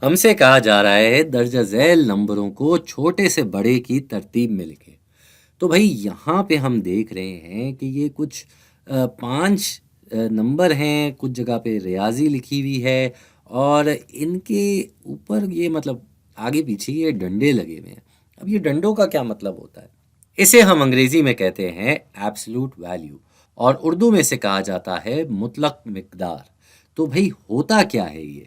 ہم سے کہا جا رہا ہے درجہ ذیل نمبروں کو چھوٹے سے بڑے کی ترتیب میں لکھیں۔ تو بھائی یہاں پہ ہم دیکھ رہے ہیں کہ یہ کچھ 5 نمبر ہیں، کچھ جگہ پہ ریاضی لکھی ہوئی ہے، اور ان کے اوپر یہ مطلب آگے پیچھے یہ ڈنڈے لگے ہوئے ہیں۔ اب یہ ڈنڈوں کا کیا مطلب ہوتا ہے؟ اسے ہم انگریزی میں کہتے ہیں ایبسلوٹ ویلیو، اور اردو میں سے کہا جاتا ہے مطلق مقدار۔ تو بھائی ہوتا کیا ہے یہ؟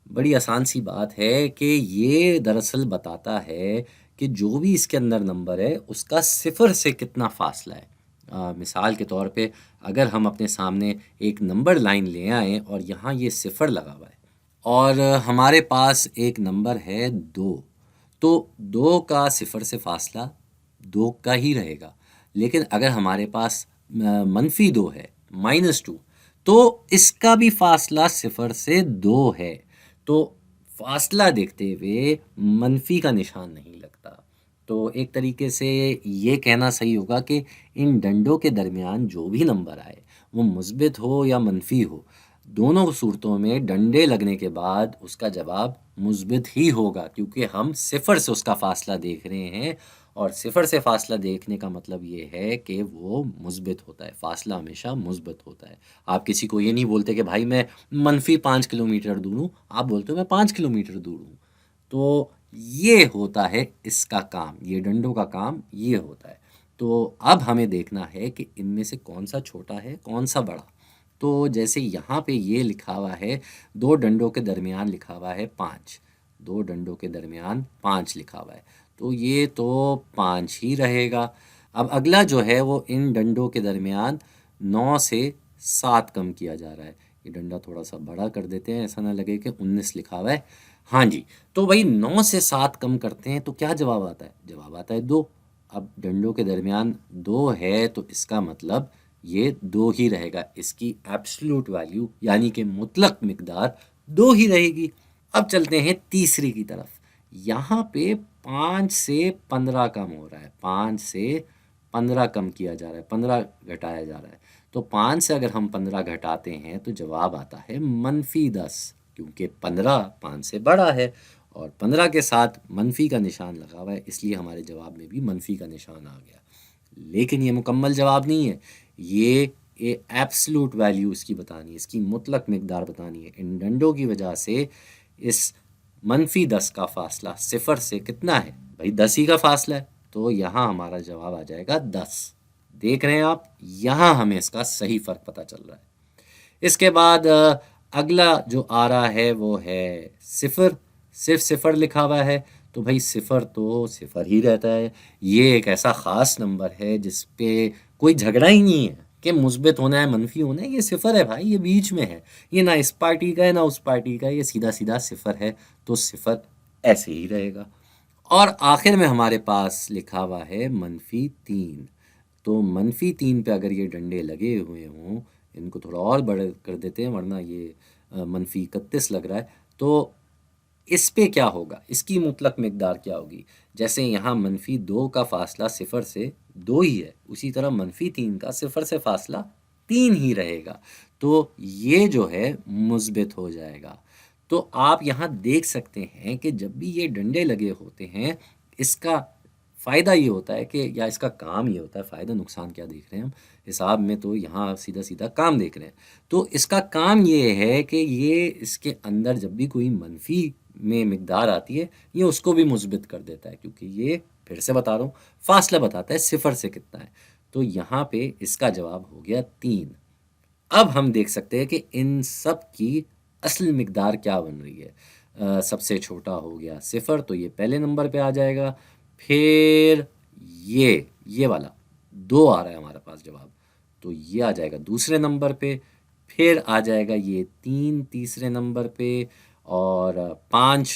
بڑی آسان سی بات ہے کہ یہ دراصل بتاتا ہے کہ جو بھی اس کے اندر نمبر ہے اس کا صفر سے کتنا فاصلہ ہے۔ مثال کے طور پہ اگر ہم اپنے سامنے ایک نمبر لائن لے آئیں اور یہاں یہ صفر لگا ہوا ہے، اور ہمارے پاس ایک نمبر ہے 2، تو 2 کا صفر سے فاصلہ 2 کا ہی رہے گا۔ لیکن اگر ہمارے پاس -2 ہے، -2، تو اس کا بھی فاصلہ صفر سے 2 ہے۔ تو فاصلہ دیکھتے ہوئے منفی کا نشان نہیں لگتا۔ تو ایک طریقے سے یہ کہنا صحیح ہوگا کہ ان ڈنڈوں کے درمیان جو بھی نمبر آئے، وہ مثبت ہو یا منفی ہو، دونوں صورتوں میں ڈنڈے لگنے کے بعد اس کا جواب مثبت ہی ہوگا، کیونکہ ہم صفر سے اس کا فاصلہ دیکھ رہے ہیں، اور صفر سے فاصلہ دیکھنے کا مطلب یہ ہے کہ وہ مثبت ہوتا ہے، فاصلہ ہمیشہ مثبت ہوتا ہے۔ آپ کسی کو یہ نہیں بولتے کہ بھائی میں -5 کلومیٹر دور ہوں، آپ بولتے ہو میں 5 کلومیٹر دور ہوں۔ تو یہ ہوتا ہے اس کا کام، یہ ڈنڈوں کا کام یہ ہوتا ہے۔ تو اب ہمیں دیکھنا ہے کہ ان میں سے کون سا چھوٹا ہے کون سا بڑا۔ تو جیسے یہاں پہ یہ لکھا ہوا ہے 2 ڈنڈوں کے درمیان لکھا ہوا ہے 5، 2 ڈنڈوں کے درمیان 5 لکھا ہوا ہے، تو یہ تو 5 ہی رہے گا۔ اب اگلا جو ہے وہ ان ڈنڈوں کے درمیان 9 سے 7 کم کیا جا رہا ہے۔ یہ ڈنڈا تھوڑا سا بڑا کر دیتے ہیں، ایسا نہ لگے کہ 19 لکھا ہوا ہے۔ ہاں جی، تو بھائی 9 سے 7 کم کرتے ہیں تو کیا جواب آتا ہے؟ جواب آتا ہے 2۔ اب ڈنڈوں کے درمیان 2 ہے تو اس کا مطلب یہ 2 ہی رہے گا، اس کی ایبسلوٹ ویلیو یعنی کہ مطلق مقدار 2 ہی رہے گی۔ اب چلتے ہیں تیسری کی طرف۔ یہاں پہ 5 سے 15 کم ہو رہا ہے، 5 سے 15 کم کیا جا رہا ہے، 15 گھٹایا جا رہا ہے۔ تو 5 سے اگر ہم 15 گھٹاتے ہیں تو جواب آتا ہے -10، کیونکہ 15 5 سے بڑا ہے، اور 15 کے ساتھ منفی کا نشان لگا ہوا ہے، اس لیے ہمارے جواب میں بھی منفی کا نشان آ گیا۔ لیکن یہ مکمل جواب نہیں ہے، یہ ایبسلوٹ ویلیو اس کی بتانی ہے، اس کی مطلق مقدار بتانی ہے۔ ان ڈنڈوں کی وجہ سے اس -10 کا فاصلہ صفر سے کتنا ہے؟ بھائی 10 ہی کا فاصلہ ہے، تو یہاں ہمارا جواب آ جائے گا 10۔ دیکھ رہے ہیں آپ، یہاں ہمیں اس کا صحیح فرق پتہ چل رہا ہے۔ اس کے بعد اگلا جو آ رہا ہے وہ ہے صفر، صرف صفر لکھا ہوا ہے، تو بھائی صفر تو صفر ہی رہتا ہے۔ یہ ایک ایسا خاص نمبر ہے جس پہ کوئی جھگڑا ہی نہیں ہے کہ مثبت ہونا ہے منفی ہونا ہے، یہ صفر ہے بھائی، یہ بیچ میں ہے، یہ نہ اس پارٹی کا ہے نہ اس پارٹی کا، یہ سیدھا سیدھا صفر ہے، تو صفر ایسے ہی رہے گا۔ اور آخر میں ہمارے پاس لکھا ہوا ہے -3۔ تو -3 پہ اگر یہ ڈنڈے لگے ہوئے ہوں، ان کو تھوڑا اور بڑے کر دیتے ہیں ورنہ یہ -31 لگ رہا ہے، تو اس پہ کیا ہوگا؟ اس کی مطلق مقدار کیا ہوگی؟ جیسے یہاں -2 کا فاصلہ صفر سے 2 ہی ہے، اسی طرح -3 کا صفر سے فاصلہ 3 ہی رہے گا، تو یہ جو ہے مثبت ہو جائے گا۔ تو آپ یہاں دیکھ سکتے ہیں کہ جب بھی یہ ڈنڈے لگے ہوتے ہیں، اس کا فائدہ یہ ہوتا ہے کہ یا اس کا کام یہ ہوتا ہے، فائدہ نقصان کیا دیکھ رہے ہیں ہم حساب میں، تو یہاں سیدھا سیدھا کام دیکھ رہے ہیں۔ تو اس کا کام یہ ہے کہ یہ اس کے اندر جب بھی کوئی منفی میں مقدار آتی ہے، یہ اس کو بھی مثبت کر دیتا ہے، کیونکہ یہ پھر سے بتا رہا ہوں فاصلہ بتاتا ہے صفر سے کتنا ہے۔ تو یہاں پہ اس کا جواب ہو گیا 3۔ اب ہم دیکھ سکتے ہیں کہ ان سب کی اصل مقدار کیا بن رہی ہے۔ سب سے چھوٹا ہو گیا صفر، تو یہ پہلے نمبر پہ آ جائے گا، پھر یہ والا 2 آ رہا ہے ہمارے پاس جواب، تو یہ آ جائے گا دوسرے نمبر پہ، پھر آ جائے گا یہ 3 تیسرے نمبر پہ، اور 5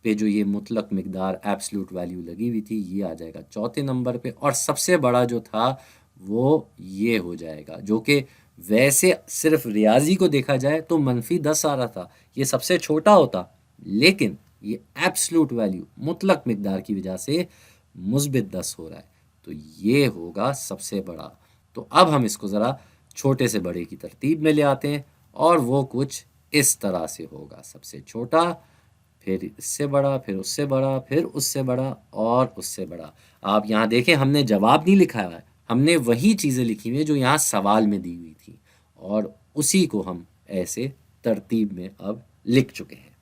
پہ جو یہ مطلق مقدار ایبسلوٹ ویلیو لگی ہوئی تھی یہ آ جائے گا چوتھے نمبر پہ، اور سب سے بڑا جو تھا وہ یہ ہو جائے گا، جو کہ ویسے صرف ریاضی کو دیکھا جائے تو -10 آ رہا تھا، یہ سب سے چھوٹا ہوتا، لیکن یہ ایبسلوٹ ویلیو مطلق مقدار کی وجہ سے -10 ہو رہا ہے، تو یہ ہوگا سب سے بڑا۔ تو اب ہم اس کو ذرا چھوٹے سے بڑے کی ترتیب میں لے آتے ہیں، اور وہ کچھ اس طرح سے ہوگا: سب سے چھوٹا، پھر اس سے بڑا، پھر اس سے بڑا، پھر اس سے بڑا اور اس سے بڑا۔ آپ یہاں دیکھیں ہم نے جواب نہیں لکھا ہے، ہم نے وہی چیزیں لکھی ہوئی ہیں جو یہاں سوال میں دی ہوئی تھی، اور اسی کو ہم ایسے ترتیب میں اب لکھ چکے ہیں۔